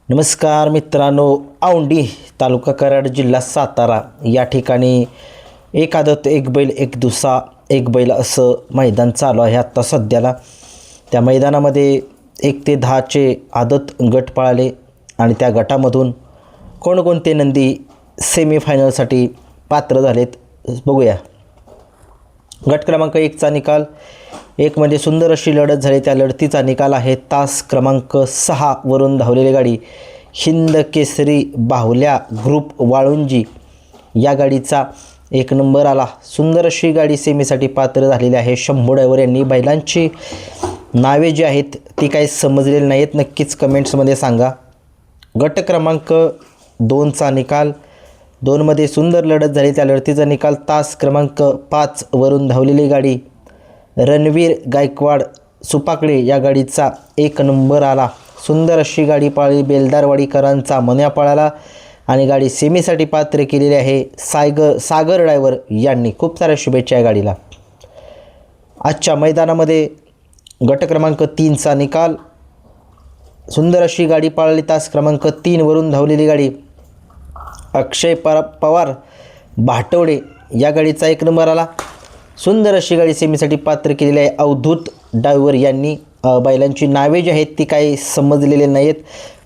नमस्कार मित्रांनो, औंढी तालुका कराड जिल्हा सातारा या ठिकाणी एक आदत एक बैल एक दुसा एक बैल असं मैदान चालू आहे आत्ता सध्याला. त्या मैदानामध्ये 1 ते 10चे आदत गट पळाले आणि त्या गटामधून कोणकोणते नंदी सेमीफायनलसाठी पात्र झालेत बघूया. गट क्रमांक 1चा निकाल 1मध्ये सुंदर अशी लढत झाली. त्या लढतीचा निकाल आहे तास क्रमांक 6 वरून धावलेली गाडी हिंद केसरी बाहुल्या ग्रुप वाळुंजी या गाडीचा 1 नंबर आला. सुंदर अशी गाडी सेमीसाठी पात्र झालेली आहे. शंभू ड्रायव्हर यांनी बैलांची नावे जी आहेत ती काही समजलेली नाहीत, नक्कीच कमेंट्समध्ये सांगा. गट क्रमांक 2चा निकाल 2मध्ये सुंदर लढत झाली. त्या लढतीचा निकाल तास क्रमांक 5 वरून धावलेली गाडी रणवीर गायकवाड सुपाकडे या गाडीचा 1 नंबर आला. सुंदर अशी गाडी पळाली. बेलदारवाडीकरांचा मन्या पळाला आणि गाडी सेमीसाठी पात्र केलेली आहे. सागर ड्रायव्हर यांनी खूप साऱ्या शुभेच्छा या गाडीला. आजच्या मैदानामध्ये गट क्रमांक 3चा निकाल सुंदर अशी गाडी पळाली. तास क्रमांक 3 वरून धावलेली गाडी अक्षय पवार भाटवडे या गाडीचा 1 नंबर आला. सुंदर अशी गाडी सेमीसाठी पात्र केलेली आहे. अवधूत ड्रायव्हर यांनी बैलांची नावे जी आहेत ती काही समजलेले नाहीत,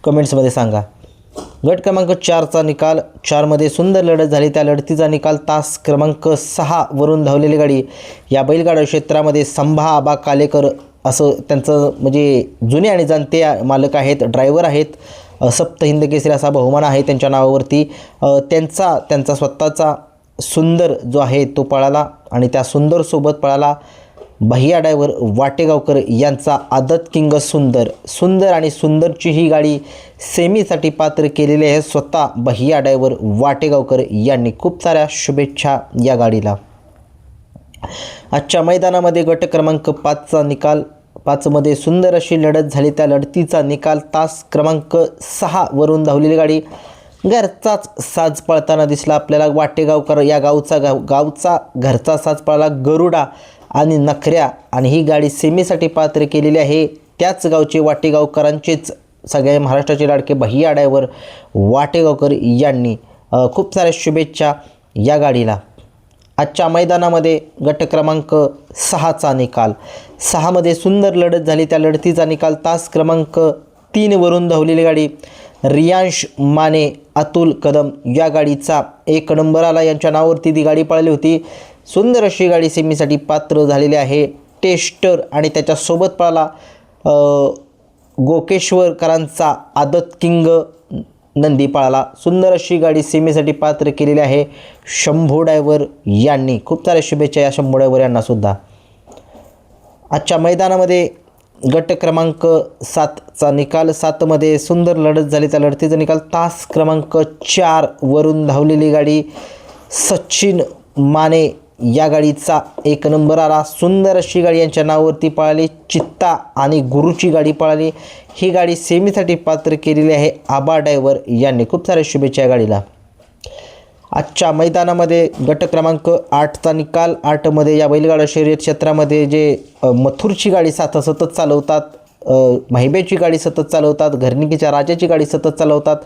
कमेंट्समध्ये सांगा. गट क्रमांक 4चा निकाल 4मध्ये सुंदर लढत झाली. त्या लढतीचा निकाल तास क्रमांक 6 वरून धावलेली गाडी या बैलगाडा क्षेत्रामध्ये संभा आबा कालेकर असं त्यांचं म्हणजे जुने आणि जाणते मालक आहेत, ड्रायव्हर आहेत. सप्त हिंद केसरी असा बहुमान आहे त्यांच्या नावावरती. त्यांचा स्वतःचा सुंदर जो आहे तो पळाला आणि त्या सुंदरसोबत पळाला भैया ड्रायव्हर वाटेगावकर यांचा आदत किंग सुंदर आणि सुंदरची ही गाडी सेमीसाठी पात्र केलेली आहे. स्वतः भैया ड्रायव्हर वाटेगावकर यांनी खूप साऱ्या शुभेच्छा या गाडीला. आजच्या मैदानामध्ये गट क्रमांक 5चा निकाल 5मध्ये सुंदर अशी लढत झाली. त्या लढतीचा निकाल तास क्रमांक 6 वरून धावलेली गाडी घरचाच साज पळताना दिसला आपल्याला. वाटेगावकर या गावचा घरचा साज पळाला गरुडा आणि नखऱ्या आणि ही गाडी सेमीसाठी पात्र केलेली आहे. त्याच गावचे वाटेगावकरांचेच सगळ्या महाराष्ट्राचे लाडके भैया ड्रायव्हर वाटेगावकर यांनी खूप साऱ्या शुभेच्छा या गाडीला. आजच्या मैदानामध्ये गट क्रमांक 6चा निकाल 6मध्ये सुंदर लढत झाली. त्या लढतीचा निकाल तास क्रमांक 3 वरून धावलेली गाडी रियांश माने अतुल कदम या गाडीचा 1 नंबर आला. यांच्या नावावरती ती गाडी पळाली होती. सुंदर अशी गाडी सेमीसाठी पात्र झालेली आहे. टेस्टर आणि त्याच्यासोबत पळाला गोकेश्वरकरांचा आदत किंग नंदी पळाला. सुंदर अशी गाडी सेमीसाठी पात्र केलेली आहे. शंभू ड्रायव्हर यांनी खूप साऱ्या शुभेच्छा या शंभू ड्रायव्हर यांना सुद्धा. आजच्या मैदानामध्ये गट क्रमांक 7चा निकाल 7मध्ये सुंदर लढत झाली. त्या लढतीचा निकाल तास क्रमांक 4 वरून धावलेली गाडी सचिन माने या गाडीचा 1 नंबर आला. सुंदर अशी गाडी यांच्या नावावरती पळाली. चित्ता आणि गुरुची गाडी पळाली. ही गाडी सेमीसाठी पात्र केलेली आहे. आबा ड्रायव्हर यांनी खूप साऱ्या शुभेच्छा या गाडीला. आजच्या मैदानामध्ये गट क्रमांक 8चा निकाल 8मध्ये या बैलगाडा शर्यत क्षेत्रामध्ये जे मथुरची गाडी सतत चालवतात, महिबेची गाडी सतत चालवतात, घरणिकीच्या राजाची गाडी सतत चालवतात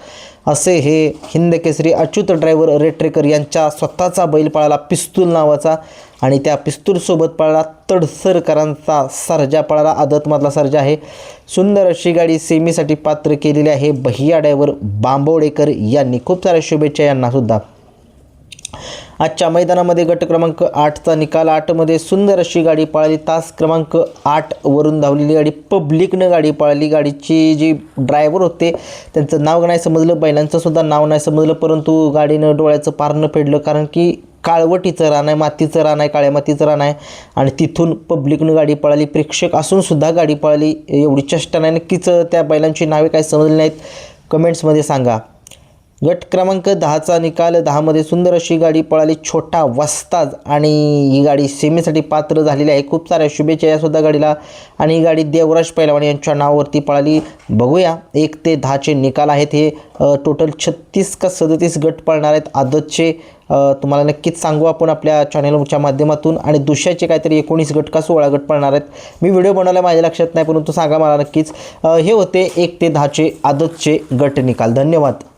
असे हे हिंद केसरी अच्युत ड्रायव्हर रेट्रेकर यांच्या स्वतःचा बैल पळाला पिस्तूल नावाचा आणि त्या पिस्तूलसोबत पळाला तडसरकरांचा सर्जा पळाला. आदतमधला सर्जा आहे. सुंदर अशी गाडी सेमीसाठी पात्र केलेली आहे. भैया ड्रायव्हर बांबवडेकर यांनी खूप साऱ्या शुभेच्छा यांना सुद्धा. आजच्या मैदानामध्ये गट क्रमांक 8चा निकाल 8मध्ये सुंदर अशी गाडी पळाली. तास क्रमांक 8 वरून धावलेली गाडी पब्लिकनं गाडी पळाली. गाडीची जी ड्रायव्हर होते त्यांचं नाव नाही समजलं, बैलांचं सुद्धा नाव नाही समजलं, परंतु गाडीनं डोळ्याचं पारणं फेडलं कारण की काळवटीचं रान आहे, मातीचं रान आहे, काळ्या मातीचं रान आहे आणि तिथून पब्लिकनं गाडी पळाली. प्रेक्षक असूनसुद्धा गाडी पळाली. एवढी चेष्टा नाही. नक्कीच त्या बैलांची नावे काय समजली नाहीत, कमेंट्समध्ये सांगा. गट क्रमांक 10चा निकाल 10मध्ये सुंदर अशी गाडी पळाली छोटा वस्ताद आणि ही गाडी सेमीसाठी पात्र झालेली आहे. खूप साऱ्या शुभेच्छा यासुद्धा गाडीला. आणि ही गाडी देवराज पैलवान यांच्या नावावरती पळाली. बघूया 1 ते 10चे निकाल आहेत. हे टोटल 36 का 37 गट पळणार आहेत आदतचे. तुम्हाला नक्कीच सांगू आपण आपल्या चॅनलच्या माध्यमातून. आणि दुसऱ्याचे काहीतरी 19 गट का 16 गट पळणार आहेत. मी व्हिडिओ बनवला माझ्या लक्षात नाही, परंतु सांगा मला नक्कीच. हे होते 1 ते 10चे आदतचे गट निकाल. धन्यवाद.